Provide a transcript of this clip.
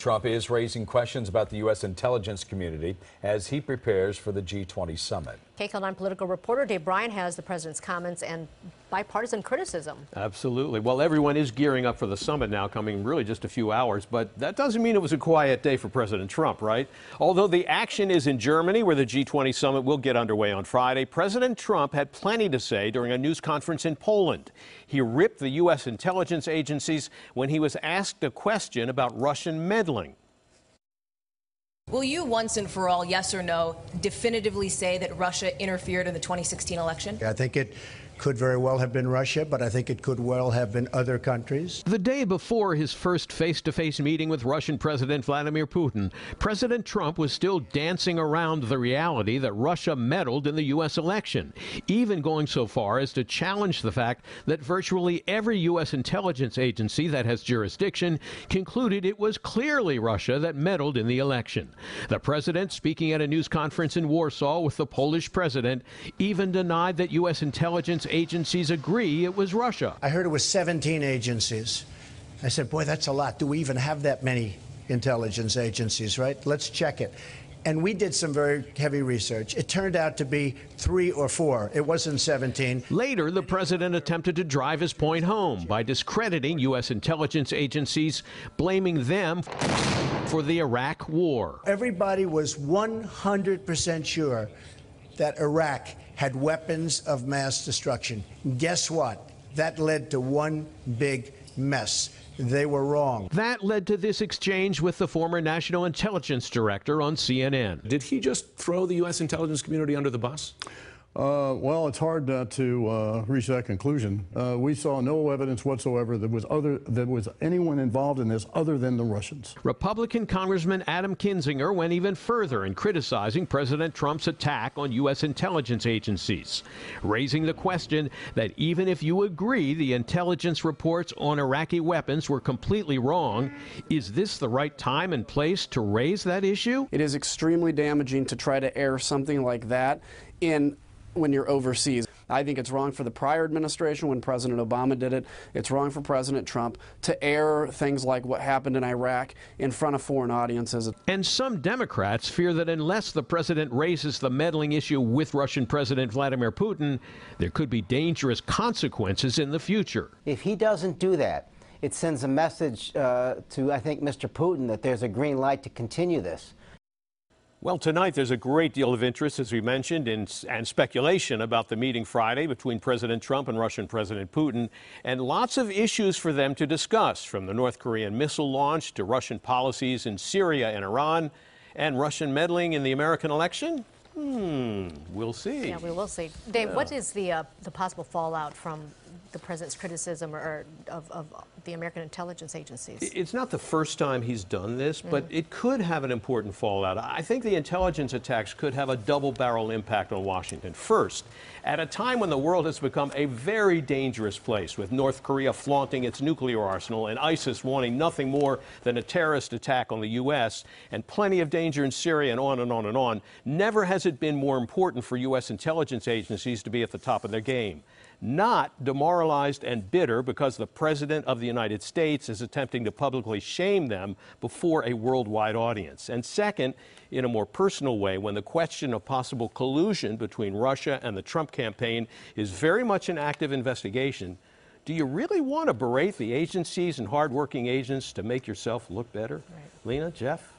Trump is raising questions about the U.S. intelligence community as he prepares for the G-20 summit. KCAL9 political reporter Dave Bryan has the president's comments and bipartisan criticism. Absolutely. Well, everyone is gearing up for the summit now, coming really just a few hours, but that doesn't mean it was a quiet day for President Trump, right? Although the action is in Germany, where the G-20 summit will get underway on Friday, President Trump had plenty to say during a news conference in Poland. He ripped the U.S. intelligence agencies when he was asked a question about Russian meddling. Will you once and for all, yes or no, definitively say that Russia interfered in the 2016 election? I think it could very well have been Russia, but I think it could well have been other countries. The day before his first face-to-face meeting with Russian President Vladimir Putin, President Trump was still dancing around the reality that Russia meddled in the U.S. election, even going so far as to challenge the fact that virtually every U.S. intelligence agency that has jurisdiction concluded it was clearly Russia that meddled in the election. The president, speaking at a news conference in Warsaw with the Polish president, even denied that U.S. intelligence agencies agree it was Russia. I heard it was 17 agencies. I said, boy, that's a lot. Do we even have that many intelligence agencies, right? Let's check it. And we did some very heavy research. It turned out to be 3 or 4. It wasn't 17. Later, the president attempted to drive his point home by discrediting U.S. intelligence agencies, blaming them for the Iraq war. Everybody was 100% sure that Iraq had weapons of mass destruction. Guess what? That led to one big mess. They were wrong. That led to this exchange with the former National Intelligence Director on CNN. Did he just throw the U.S. intelligence community under the bus? Well, it's hard to reach that conclusion. We saw no evidence whatsoever that was anyone involved in this other than the Russians. Republican Congressman Adam Kinzinger went even further in criticizing President Trump's attack on U.S. intelligence agencies, raising the question that even if you agree the intelligence reports on Iraqi weapons were completely wrong, is this the right time and place to raise that issue? It is extremely damaging to try to air something like that when you're overseas. I think it's wrong for the prior administration when President Obama did it. It's wrong for President Trump to air things like what happened in Iraq in front of foreign audiences. And some Democrats fear that unless the president raises the meddling issue with Russian President Vladimir Putin, there could be dangerous consequences in the future. If he doesn't do that, it sends a message to, I think, Mr. Putin that there's a green light to continue this. Well, tonight there's a great deal of interest, as we mentioned, and speculation about the meeting Friday between President Trump and Russian President Putin, and lots of issues for them to discuss, from the North Korean missile launch to Russian policies in Syria and Iran, and Russian meddling in the American election. We'll see. Yeah, we will see. Dave, what is the possible fallout from the president's criticism of the American intelligence agencies? It's not the first time he's done this, but it could have an important fallout. I think the intelligence attacks could have a double-barrel impact on Washington. First, at a time when the world has become a very dangerous place, with North Korea flaunting its nuclear arsenal and ISIS wanting nothing more than a terrorist attack on the U.S., and plenty of danger in Syria and on and on and on, never has it been more important for U.S. intelligence agencies to be at the top of their game. Not demoralized and bitter because the President of the United States is attempting to publicly shame them before a worldwide audience. And second, in a more personal way, when the question of possible collusion between Russia and the Trump campaign is very much an active investigation, do you really want to berate the agencies and hardworking agents to make yourself look better? Right. Lena, Jeff?